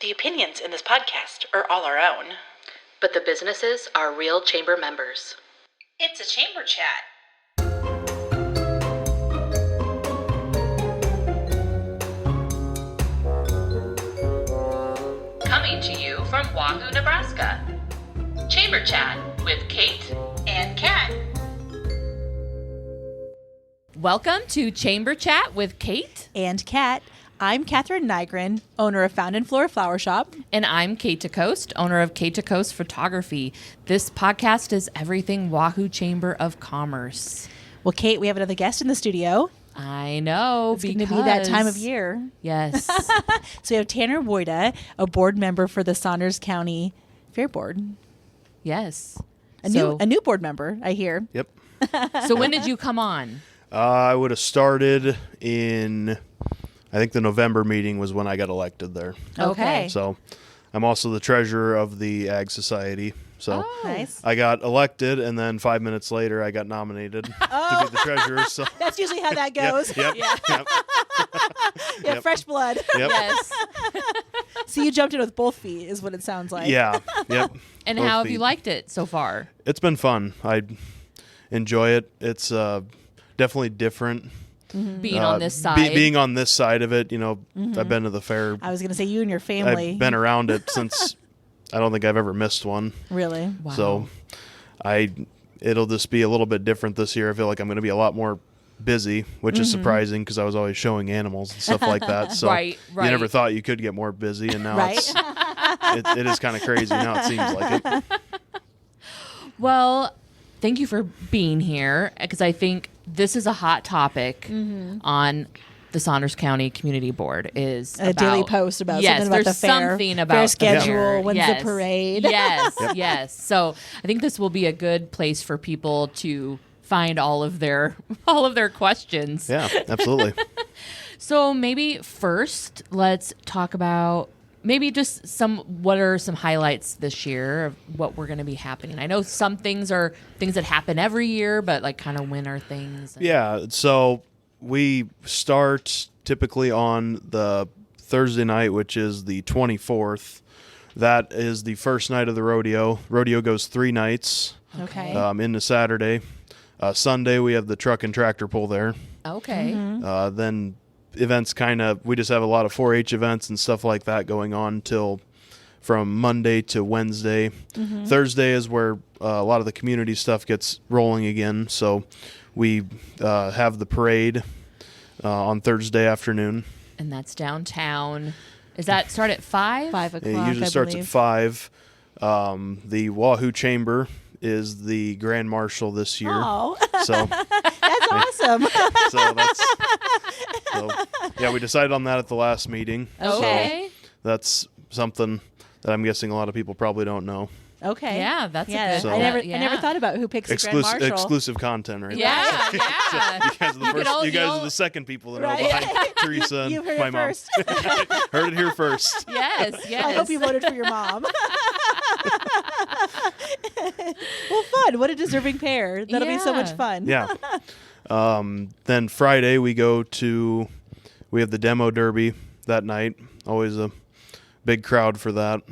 The opinions in this podcast are all our own. But the businesses are real chamber members. It's a chamber chat. Coming to you from Wahoo, Nebraska. Chamber Chat with Kate And Kat. Welcome to Chamber Chat with Kate. And Kat. I'm Catherine Nygren, owner of Found and Flora Flower Shop. And I'm Kate DeCoste, owner of Kate DeCoste Photography. This podcast is everything Wahoo Chamber of Commerce. Well, Kate, we have another guest in the studio. I know. It's going to be that time of year. Yes. So we have Tanner Woita, a board member for the Saunders County Fair Board. Yes. A new board member, I hear. Yep. So when did you come on? I would have started in, I think the November meeting was when I got elected there. Okay. So I'm also the treasurer of the Ag Society. So Nice. I got elected, and then 5 minutes later I got nominated to be the treasurer. So That's usually how that goes. Yep. Yep. Yeah, fresh blood. Yep. Yes. So you jumped in with both feet is what it sounds like. Yeah. Yep. And Both how have you feet. liked it so far? It's been fun. I enjoy it. It's definitely different. Being on this side? Being on this side of it, you know, I've been to the fair. I was going to say you and your family. I've been around it since I don't think I've ever missed one. Really? Wow. So it'll just be a little bit different this year. I feel like I'm going to be a lot more busy, which is surprising because I was always showing animals and stuff like that. So Right. you never thought you could get more busy, and now Right. it is kind of crazy now. It seems like it. Well, thank you for being here, because I think this is a hot topic on the Saunders County Community Board. Is A daily post about yes, something about there's the fair. something about fair the schedule. fair. When's Yes. the parade? Yes, yes. So I think this will be a good place for people to find all of their questions. Yeah, absolutely. So maybe first, let's talk about maybe just what are some highlights this year of what we're going to be happening. I know some things are things that happen every year, but like kind of when are things? Yeah, so we start typically on the Thursday night, which is the 24th. That is the first night of the rodeo. Rodeo goes 3 nights Okay. into Saturday. Sunday, we have the truck and tractor pull there. Okay. Then events we just have a lot of 4-H events and stuff like that going on till from Monday to Wednesday. Thursday is where a lot of the community stuff gets rolling again. So we have the parade on Thursday afternoon. And that's downtown. Is that start at 5? 5 o'clock, It usually I starts believe. at 5. The Wahoo Chamber is the Grand Marshal this year. Oh, So, that's awesome. yeah, we decided on that at the last meeting. Okay. So that's something that I'm guessing a lot of people probably don't know. Okay. Yeah, that's a yeah. good. I never yeah. thought about who picks the Grand Marshal. Exclusive content right Yeah, there. yeah. You guys are the You could first. all- You guys you'll- are the second people that know Right. behind Teresa and You heard my it mom. first. Heard it here first. Yes, yes. I hope you voted for your mom. Well, fun. What a deserving pair. That'll be so much Yeah. fun. Yeah. Then Friday we have the demo derby that night. Always a big crowd for that.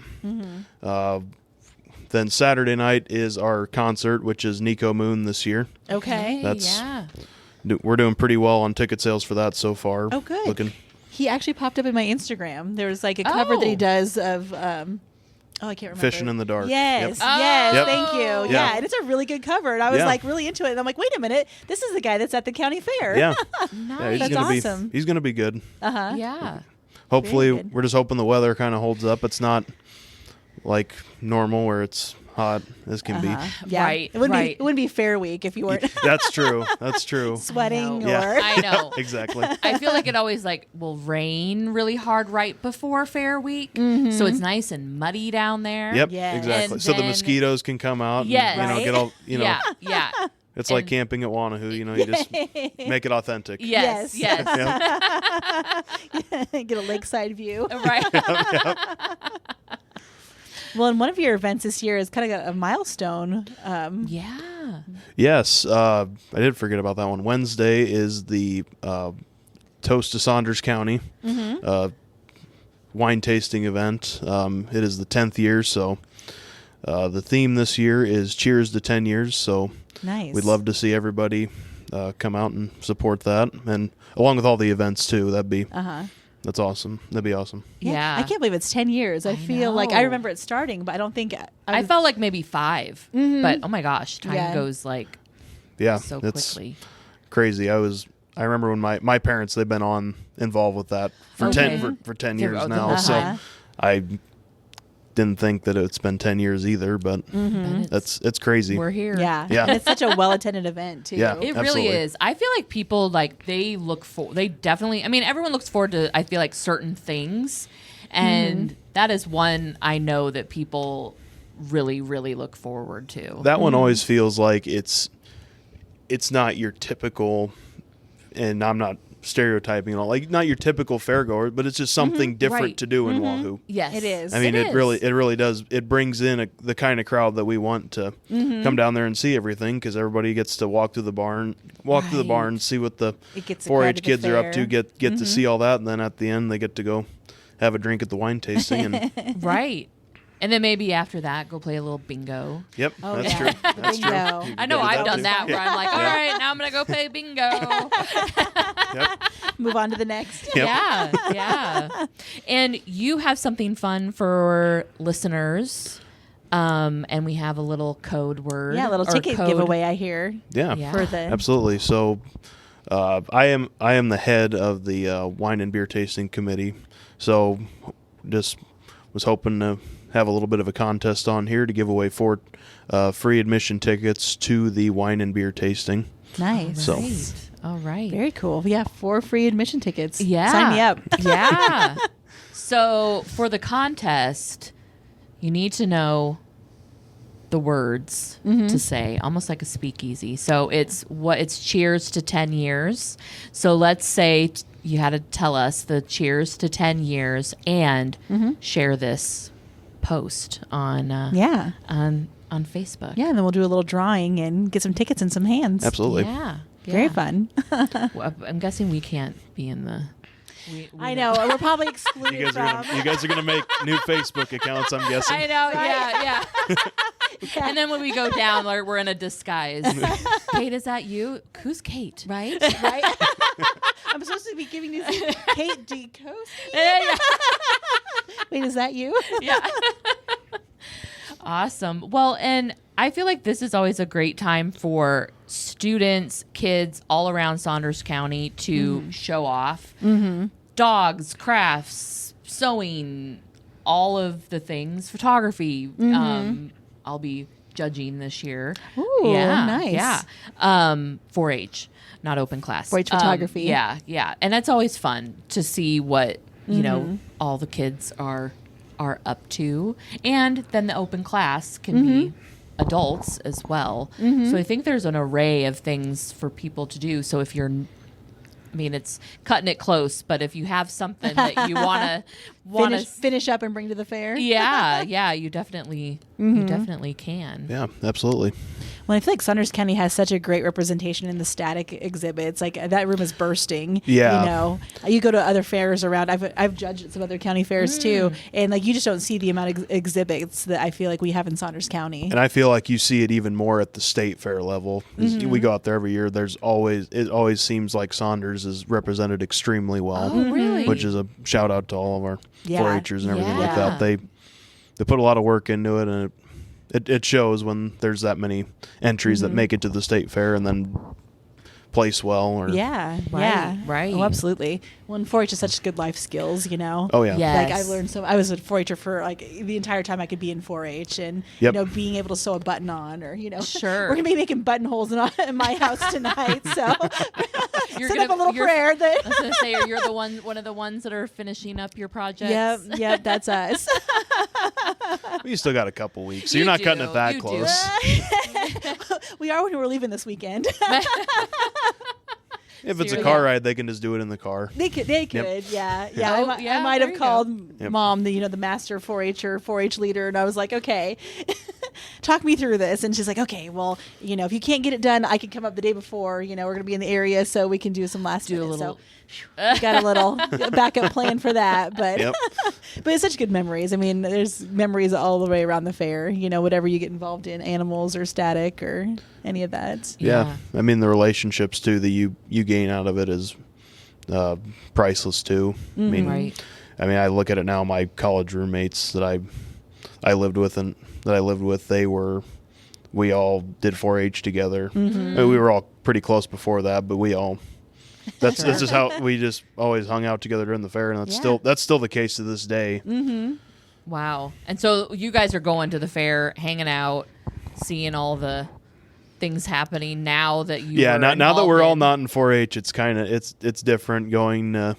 Then Saturday night is our concert, which is Nico Moon this year. Okay. That's- yeah. We're doing pretty well on ticket sales for that so far. Oh, good. Looking. He actually popped up in my Instagram. There was like a cover that he Oh. does of, I can't remember. Fishing in the dark. Yes, Yep. yes, Yep. thank you. Yeah. Yeah, and it's a really good cover. And I was Yeah. like really into it. And I'm like, wait a minute, this is the guy that's at the county fair. Yeah. Nice. That's awesome. He's gonna be good. Uh-huh. Yeah. Hopefully, Very good. we're just hoping the weather kind of holds up. It's not like normal where it's hot as can Yeah. Right, It wouldn't right. be fair week if you weren't be. That's true. That's true. sweating I know. or Yeah. I know. Exactly. I feel like it always will rain really hard right before Fair Week, so it's nice and muddy down there. Yep. Yes. Exactly. And So the then- mosquitoes can come out. Yes. And, Right. get all. Yeah. Yeah. It's like And- camping at Wanahoo. You just make it authentic. Yes. Yes. Yes. get a lakeside view. Right. Well, and one of your events this year is kind of a milestone. Yeah. Yes. I did forget about that one. Wednesday is the Toast to Saunders County. wine tasting event. It is the 10th year, so the theme this year is Cheers to 10 Years. So Nice. we'd love to see everybody come out and support that, and along with all the events too. That's awesome. That'd be awesome. Yeah. I can't believe it's 10 years. I feel like I know. remember it starting, but I don't think I felt like maybe 5, but oh my gosh, time goes like Yeah, so it's quickly. crazy. I remember when my parents, they've been involved with that for Okay. 10 years Oh, now. So I didn't think that it's been 10 years either, but it's crazy. We're here. Yeah. Yeah. And it's such a well-attended event, too. Yeah. It Absolutely. really is. I feel like people they definitely, I mean, everyone looks forward to, I feel like, certain things. And that is one I know that people really, really look forward to. That one always feels like it's not your typical, and I'm not stereotyping at all, like not your typical fairgoer, but it's just something different Right. to do in Wahoo. Yes. It is. I mean, It it is. really does. It brings in the kind of crowd that we want to come down there and see everything, because everybody gets to walk through the barn, see what the It gets a 4-H crowd to the kids are up to, fair. get to see all that, and then at the end they get to go have a drink at the wine tasting. And Right. And then maybe after that, go play a little bingo. yep, Oh, that's yeah. true. The That's true. bingo. You I know can do I've done too. that where I'm like, all Yeah. right, now I'm going to go play bingo. Yep. Move on to the next. Yep. Yeah. And you have something fun for listeners. And we have a little code word. Yeah, a little or ticket code. giveaway, I hear. Yeah. Yeah. For the Absolutely. So, I am the head of the wine and beer tasting committee. So, just was hoping to have a little bit of a contest on here to give away 4 free admission tickets to the wine and beer tasting. Nice. So- Right. All right. Very cool. Yeah, 4 free admission tickets. Yeah. Sign me up. Yeah. So for the contest, you need to know the words to say, almost like a speakeasy. So it's cheers to 10 years. So let's say you had to tell us the cheers to 10 years and share this post on Yeah. on Facebook. Yeah, and then we'll do a little drawing and get some tickets in some hands. Absolutely. Yeah. Very Yeah. fun. Well, I'm guessing we can't be in the. I know. We're probably excluded You guys are gonna make new Facebook accounts, I'm guessing. I know. Yeah. And then when we go down, we're in a disguise. Kate, is that you? Who's Kate? Right? Right? I'm supposed to be giving these Kate Decos. Yeah. Wait, is that you? Yeah. Awesome. Well, and I feel like this is always a great time for students, kids all around Saunders County to show off dogs, crafts, sewing, all of the things, photography. I'll be judging this year. Ooh, nice. Yeah. 4-H, not open class. 4-H photography. Yeah. And that's always fun to see what, you know, all the kids are up to. And then the open class can be adults as well. So I think there's an array of things for people to do. So if you're, I mean, it's cutting it close, but if you have something that you want to Finish up and bring to the fair. yeah, you definitely can. Yeah, absolutely. Well, I feel like Saunders County has such a great representation in the static exhibits. Like that room is bursting. Yeah. You know, you go to other fairs around. I've judged at some other county fairs too, and like you just don't see the amount of exhibits that I feel like we have in Saunders County. And I feel like you see it even more at the state fair level. We go out there every year. It always seems like Saunders is represented extremely well. Oh, really? Which is a shout out to all of our Yeah. 4-Hers and everything like Yeah. that. They put a lot of work into it, and it shows when there's that many entries that make it to the state fair and then place well. Or Yeah, Right, yeah, right. Oh, absolutely. Well, and 4-H is such good life skills, you know. Oh yeah. Yeah. Like Yes. I've learned so. I was a 4-Her for like the entire time I could be in 4-H, and Yep. you know, being able to sew a button on, or you know, Sure. we're gonna be making buttonholes in my house tonight. So You're set gonna- up a little you're- prayer I that. was gonna say you're one of the ones that are finishing up your projects. Yep, that's us. You still got a couple weeks, so You you're not do, cutting it that you do. close. We are when we're leaving this weekend. If it's a Seriously. car ride, they can just do it in the car. They could, yeah. Oh, I yeah, might there have you called Yep. mom, the master 4-Her, 4-H leader, and I was like, okay. talk me through this. And she's like, okay, well, if you can't get it done, I can come up the day before. We're going to be in the area, so we can do some last minute. So got a little backup plan for that. But but it's such good memories. I mean, there's memories all the way around the fair. Whatever you get involved in, animals or static or any of that. Yeah. I mean, the relationships too that you gain out of it is priceless too. I mean, Right. I look at it now. My college roommates that I lived with we all did 4-H together. We were all pretty close before that, but that's just how we just always hung out together during the fair, and that's still the case to this day. Wow. And so you guys are going to the fair, hanging out, seeing all the things happening now that you now that we're all not in 4-H, it's kind of it's different going to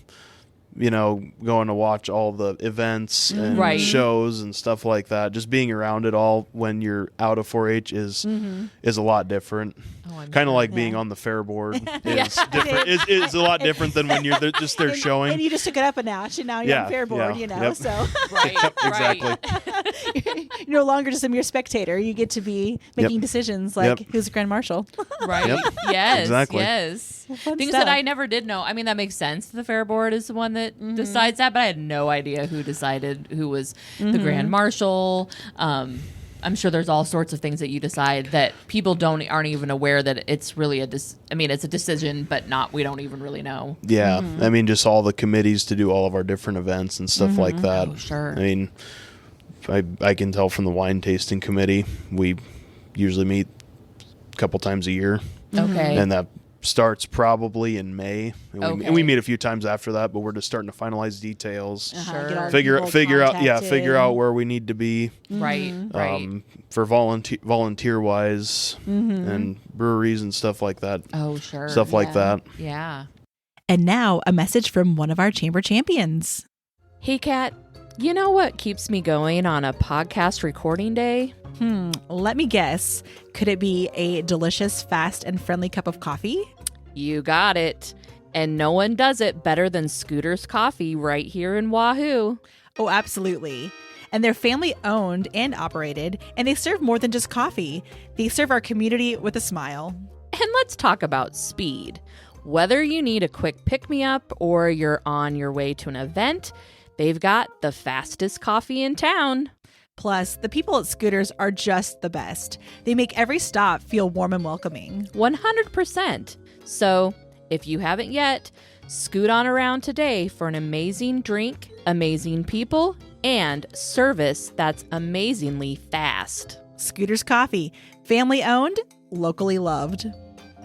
watch all the events and shows and stuff like that. Just being around it all when you're out of 4-H is a lot different. Kind of like being on the fair board is different. It's a lot different than when you're there showing. And you just took it up a notch, and now you're on fair board. So right, exactly. You're no longer just a mere spectator. You get to be making decisions like who's the grand marshal. Right. Yes. Exactly. Yes. Fun Things stuff. that I never did know. I mean, that makes sense. The fair board is the one that decides that, but I had no idea who decided who was the grand marshal. I'm sure there's all sorts of things that you decide that people aren't even aware that it's really it's a decision, but we don't even really know. Yeah. I mean, just all the committees to do all of our different events and stuff like that. Oh, sure. I mean, I can tell from the wine tasting committee, we usually meet a couple times a year. Okay. And that starts probably in May. And we meet a few times after that, but we're just starting to finalize details. Sure. Get all the Figure people out contacted. where we need to be. Right. Right. For volunteer wise and breweries and stuff like that. Oh, sure. Stuff like that. Yeah. And now a message from one of our chamber champions. Hey, Kat, you know what keeps me going on a podcast recording day? Let me guess. Could it be a delicious, fast, and friendly cup of coffee? You got it. And no one does it better than Scooter's Coffee right here in Wahoo. Oh, absolutely. And they're family owned and operated, and they serve more than just coffee. They serve our community with a smile. And let's talk about speed. Whether you need a quick pick-me-up or you're on your way to an event, they've got the fastest coffee in town. Plus, the people at Scooters are just the best. They make every stop feel warm and welcoming. 100%. So, if you haven't yet, scoot on around today for an amazing drink, amazing people, and service that's amazingly fast. Scooters Coffee, family owned, locally loved.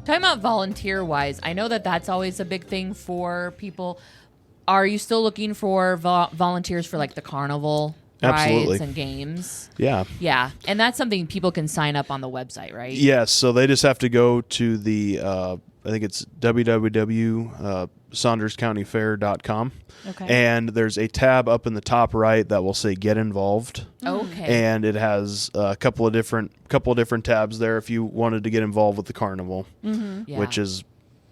Talking about volunteer-wise, I know that that's always a big thing for people. Are you still looking for volunteers for like the carnival Absolutely. rides and games? Yeah. Yeah, and that's something people can sign up on the website, right? Yes. So they just have to go to the, I think it's www.saunderscountyfair.com. Okay. And there's a tab up in the top right that will say Get Involved. Okay. And it has a couple of different tabs there if you wanted to get involved with the carnival, Yeah. which is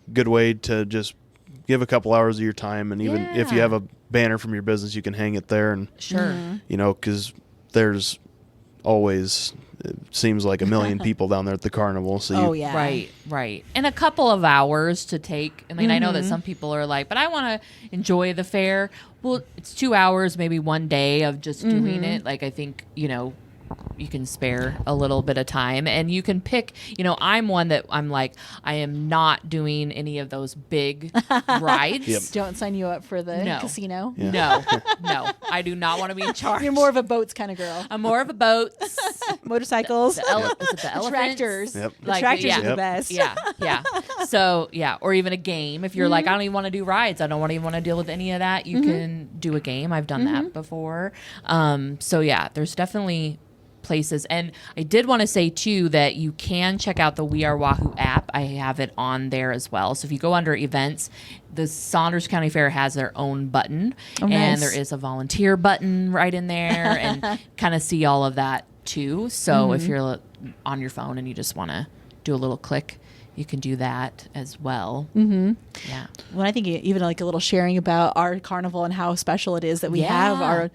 a good way to just give a couple hours of your time. And even if you Yeah. have a banner from your business, you can hang it there. And, Sure. because there's always, it seems like a million people down there at the carnival. So Right. And a couple of hours to take. I mean, I know that some people are like, but I want to enjoy the fair. Well, it's 2 hours, maybe one day of just doing it. Like, I think, you can spare a little bit of time, and you can pick, I'm one that I'm like, I am not doing any of those big rides. Yep. Don't sign you up for the No. casino. No, I do not want to be in charge. You're more of a boats kind of girl. I'm more of a boat. Motorcycles. Is it the elephants? Tractors. Yep. The tractors are the Yep. best. Yeah. So, or even a game. If you're like, I don't even want to do rides, I don't even want to deal with any of that, you can do a game. I've done that before. There's definitely places. And I did want to say too that you can check out the We Are Wahoo app. I have it on there as well. So if you go under events, the Saunders County Fair has their own button, and nice. there is a volunteer button right in there, and kind of see all of that too. So if you're on your phone and you just want to do a little click, you can do that as well. Yeah. Well, I think even like a little sharing about our carnival and how special it is that we Yeah.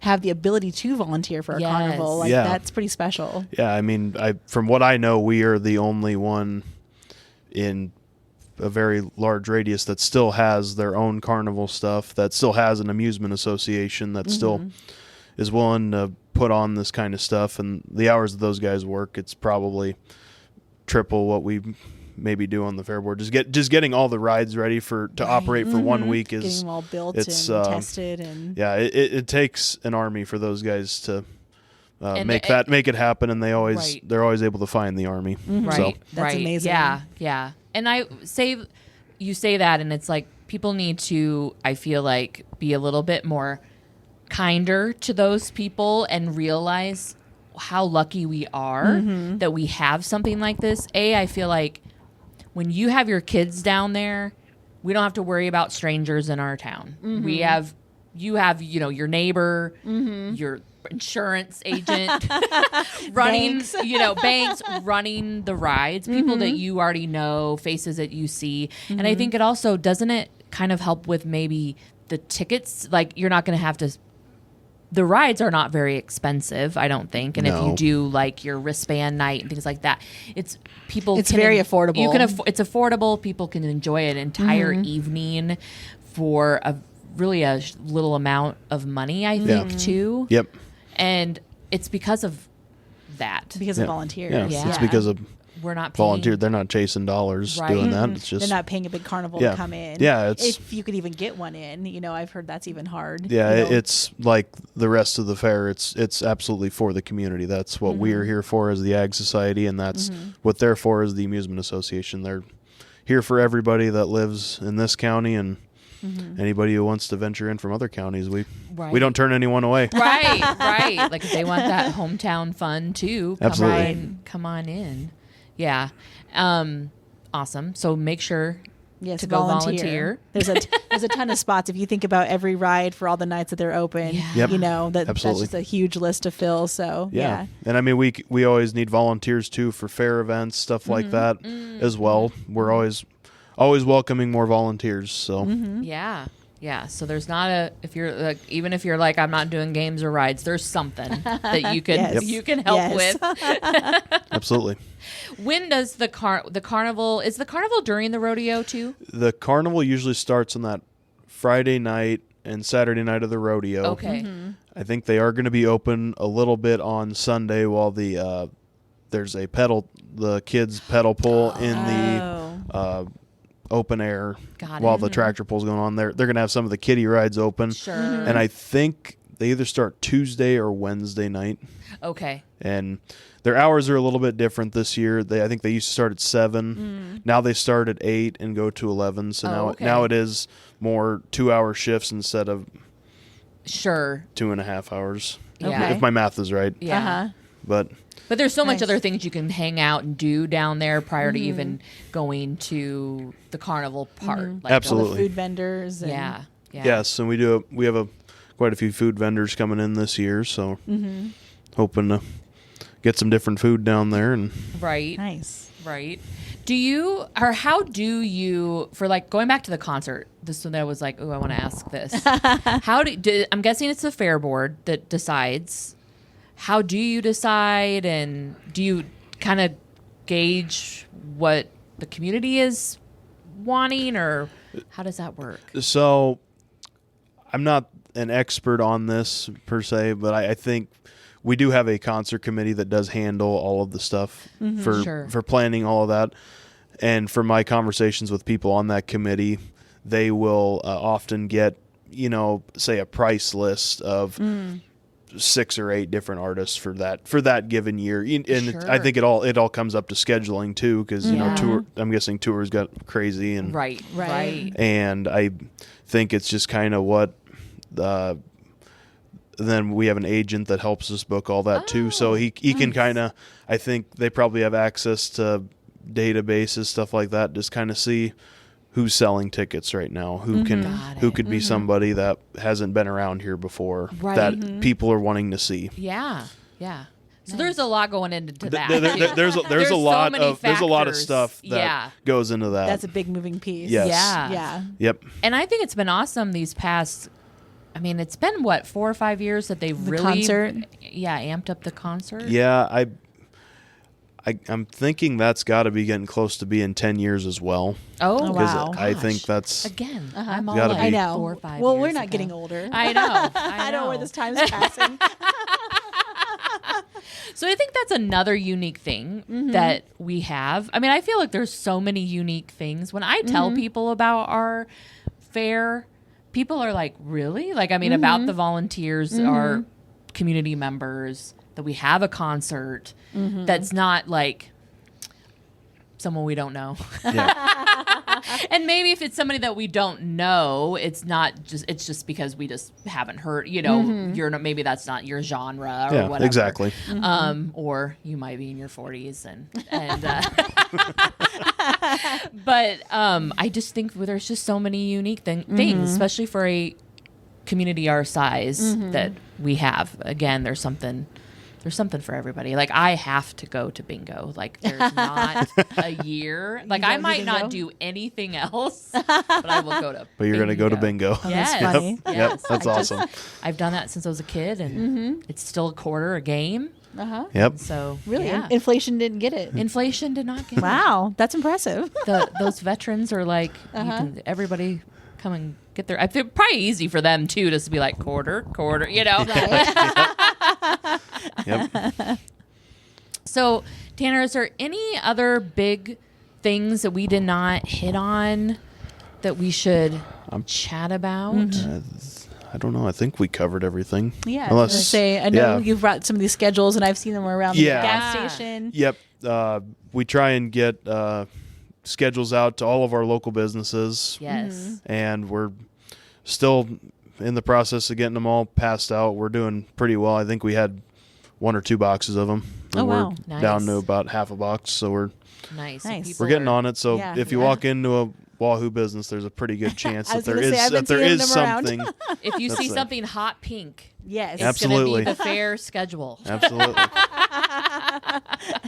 have the ability to volunteer for our Yes. carnival. Like Yeah. that's pretty special. Yeah, I mean, from what I know, we are the only one in a very large radius that still has their own carnival stuff, that still has an amusement association, that still is willing to put on this kind of stuff. And the hours that those guys work, it's probably triple what we maybe do on the fair board. Just getting all the rides ready to operate for 1 week is Getting them all built and tested and yeah, it takes an army for those guys to make it happen, and they're always able to find the army. Right. So That's amazing. Yeah. And you say that, and it's like people need to, I feel like, be a little bit more kinder to those people and realize how lucky we are that we have something like this. I feel like when you have your kids down there, we don't have to worry about strangers in our town. You have, your neighbor, your insurance agent running, banks running the rides, people that you already know, faces that you see. And I think it also, doesn't it kind of help with maybe the tickets? Like, you're not going to have to, the rides are not very expensive, I don't think. And if you do like your wristband night and things like that, it's very affordable. It's affordable. People can enjoy an entire evening for a little amount of money, I think, too. Yep. And it's because of that. because of volunteers. Yeah. It's because of We're not paying. volunteer. They're not chasing dollars doing that. It's just They're not paying a big carnival to come in. Yeah, if you could even get one in, I've heard that's even hard. Yeah, it's like the rest of the fair. It's absolutely for the community. That's what we're here for as the Ag Society, and that's what they're for as the Amusement Association. They're here for everybody that lives in this county and anybody who wants to venture in from other counties. We don't turn anyone away. Right. Like if they want that hometown fun too, Absolutely. come on in. Yeah. Awesome. So make sure to go volunteer. There's a ton of spots if you think about every ride for all the nights that they're open. Yeah. Yep. That's just a huge list to fill. So yeah. And I mean, we always need volunteers too for fair events, stuff like that as well. We're always welcoming more volunteers. So Yeah. So there's not even if you're like, I'm not doing games or rides, there's something that you can you can help with. Absolutely. When does the carnival, is the carnival during the rodeo too? The carnival usually starts on that Friday night and Saturday night of the rodeo. Okay. I think they are going to be open a little bit on Sunday while there's the kids pedal pull in the open air while the tractor pull's going on. They're going to have some of the kiddie rides open. Sure. And I think they either start Tuesday or Wednesday night. Okay. And their hours are a little bit different this year. I think they used to start at 7. Now they start at 8 and go to 11. So now it is more 2-hour shifts instead of 2.5 hours. Yeah. If my math is right. Yeah. But there's so much other things you can hang out and do down there prior to even going to the carnival part. Like absolutely. Food vendors. And Yeah. Yes, and we have quite a few food vendors coming in this year, so hoping to get some different food down there. And Right. Nice. Right. How do you, for like going back to the concert, this one that I was like, oh, I want to ask this. I'm guessing it's the fair board that decides. How do you decide, and do you kind of gauge what the community is wanting, or how does that work? So I'm not an expert on this per se, but I think we do have a concert committee that does handle all of the stuff for planning all of that. And from my conversations with people on that committee, they will often get, say a price list of 6 or 8 different artists for that given year. And I think it all comes up to scheduling too, because I'm guessing tours got crazy and Right. And I think it's just kind of what then we have an agent that helps us book all that too. So he can kind of, I think they probably have access to databases, stuff like that, just kind of see who's selling tickets right now, who could be somebody that hasn't been around here before that people are wanting to see. Yeah. So there's a lot going into that. There's a lot many of factors. stuff that goes into that. That's a big moving piece. Yes. Yeah. Yep. And I think it's been awesome these past. I mean, it's been 4 or 5 years that they've really concert. amped up the concert. Yeah, I'm thinking that's got to be getting close to being 10 years as well. Oh, wow. I think that's Again, I'm all Gotta like be. I know. 4 or 5 well, years we're not ago. getting older. I know. I don't know where this time's passing. So I think that's another unique thing that we have. I mean, I feel like there's so many unique things. When I tell people about our fair, people are like, really? Like, I mean, about the volunteers, our community members, that we have a concert that's not like someone we don't know. yeah. And maybe if it's somebody that we don't know, it's just because we just haven't heard, you're not, maybe that's not your genre or whatever. Exactly. Or you might be in your 40s but I just think there's just so many unique things, especially for a community our size that we have. Again, there's something for everybody. Like, I have to go to bingo. Like, there's not a year. Like, I might not do anything else, but I will go to But you're going to go to bingo. Yes. That's funny. Yes. Yep, that's awesome. I've done that since I was a kid, and it's still a quarter a game. Yep. So, Really? yeah. Inflation didn't get it. Inflation did not get it. Wow. That's impressive. Those veterans are like, everybody come and get their. I feel probably easy for them too, just to be like quarter, Yep. So, Tanner, is there any other big things that we did not hit on that we should chat about? I don't know. I think we covered everything. Yeah. Unless, I know you've brought some of these schedules, and I've seen them around the Yeah. gas station. Yep. We try and get schedules out to all of our local businesses. Yes. And we're still in the process of getting them all passed out. We're doing pretty well. I think we had 1 or 2 boxes of them. And wow. We're Nice. down to about half a box. So we're Nice. Nice. People we're getting are- on it. So Yeah. if you walk into a Wahoo business, there's a pretty good chance I was that there gonna say, I've been is seeing them around. something. If you see That's something hot pink, Yes. it's Absolutely. going to be the fair schedule. Absolutely.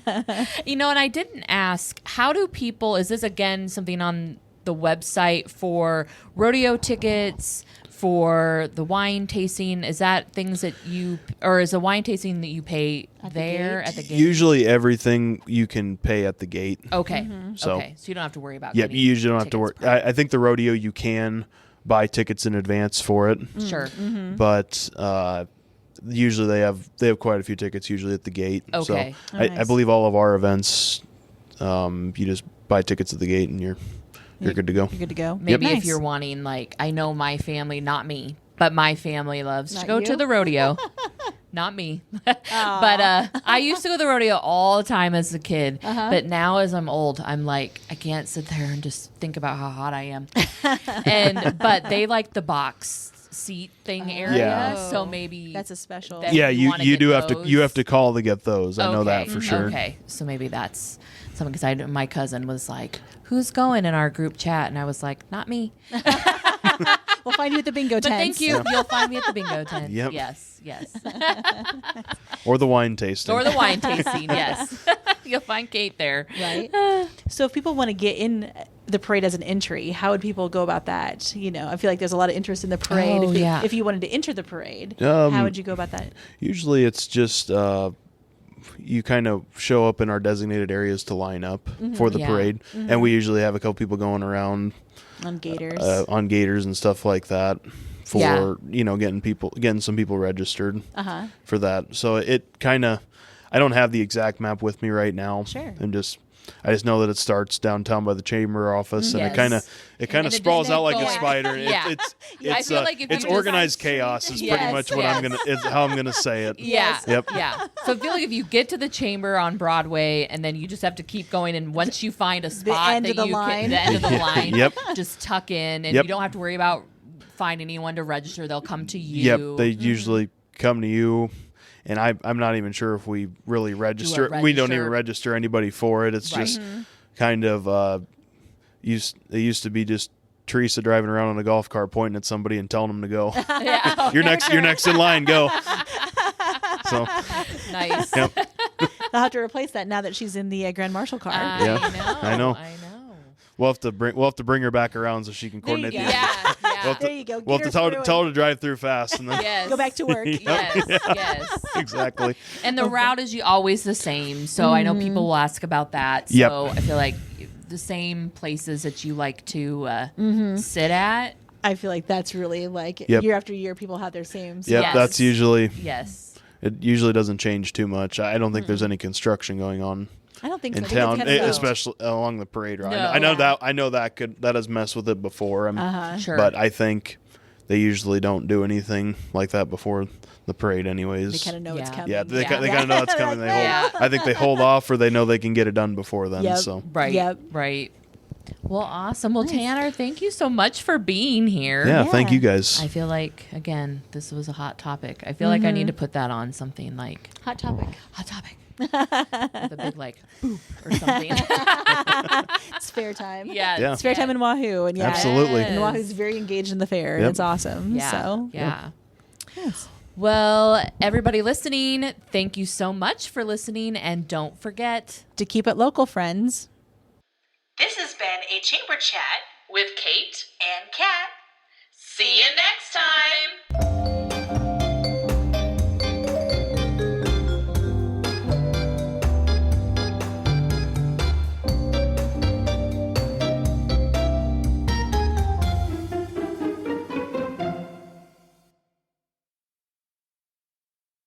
And I didn't ask, how do people, is this again something on the website for rodeo tickets, for the wine tasting? Is that things that or is the wine tasting that you pay At the there gate? at the gate? Usually everything you can pay at the gate. Okay. So- Okay. So you don't have to worry about Yep, getting you usually don't have to worry. tickets I think the rodeo you can buy tickets in advance for it, Sure. but usually they have quite a few tickets usually at the gate. Okay. So Oh, I nice. believe all of our events, you just buy tickets at the gate and you're good to go. You're good to go. Maybe Nice. if you're wanting, like, I know my family, not me, but my family loves to Not go you? to the rodeo. Not me. But I used to go to the rodeo all the time as a kid. But now as I'm old, I'm like, I can't sit there and just think about how hot I am. But they like the box seat thing area. Yeah. So maybe That's a special. That- Yeah, you wanna you get do have to those? call to get those. I know that Okay. for sure. Okay. So maybe that's something, because my cousin was like, who's going in our group chat? And I was like, not me. We'll find you at the bingo But tent. thank you. You'll find me at the bingo tent. Yep. Yes, yes. Or the wine tasting. Or the wine tasting, yes. You'll find Kate there. Right. So if people want to get in the parade as an entry, how would people go about that? I feel like there's a lot of interest in the parade. Oh, yeah. If you wanted to enter the parade, how would you go about that? Usually it's just you kind of show up in our designated areas to line up for the Yeah. parade, and we usually have a couple people going around On gators. on gators and stuff like that for Yeah. getting some people registered Uh-huh. for that. So it kind of, I don't have the exact map with me right now. Sure. And I just know that it starts downtown by the chamber office, and Yes. it kind of And it sprawls doesn't out like go- a spider. Yeah. I feel like if it's you just- organized chaos is pretty Yes, much what is how I'm gonna say it. Yeah. Yep. Yeah. So I feel like if you get to the chamber on Broadway and then you just have to keep going, and once you find a spot end that of the you line. can, the end of the line, Yep. just tuck in, and Yep. you don't have to worry about finding anyone to register. They'll come to you. Yep, they usually come to you, and I'm not even sure if we really register. We don't even register anybody for it. It's Right. just kind of it used to be just Teresa driving around on a golf cart pointing at somebody and telling them to go. Yeah. You're next in line. Go. So Nice. yep. They'll have to replace that now that she's in the Grand Marshal car. Yeah, I know. I know. We'll have to bring her back around so she can There you coordinate. go. Yeah. Yeah. There you go. We'll Get have to her tell through her to drive through fast and then Yes. Go back to work. Yes. Yes. exactly. And the route is always the same. So I know people will ask about that. So Yep. I feel like the same places that you like to sit at. I feel like that's really like Yep. year after year, people have their same. Yep, Yes. that's usually. Yes. It usually doesn't change too much. I don't think there's any construction going on I don't think in so. I think town, it's kind of especially along the parade route. No. I know that has messed with it before. Sure. But I think they usually don't do anything like that before the parade, anyways. They kind of know it's Yeah. coming. Yeah, they Yeah. kind of know it's coming. They hold. Yeah. I think they hold off, or they know they can get it done before then. Yep. So Right. Yep. Right. Well, awesome. Well, Tanner, thank you so much for being here. yeah, thank Yeah. you guys. I feel like, again, this was a hot topic. I feel like I need to put that on something like Hot topic. hot topic with a big like boop or something. It's fair time. Yeah. Yeah. It's fair time in Wahoo. And yeah, Absolutely. And Wahoo's very engaged in the fair. And Yep. it's awesome. Yeah. So Yeah. yes. Well, everybody listening, thank you so much for listening. And don't forget, To keep it local, friends. This has been a Chamber Chat With Kate. and Kat. See you next time.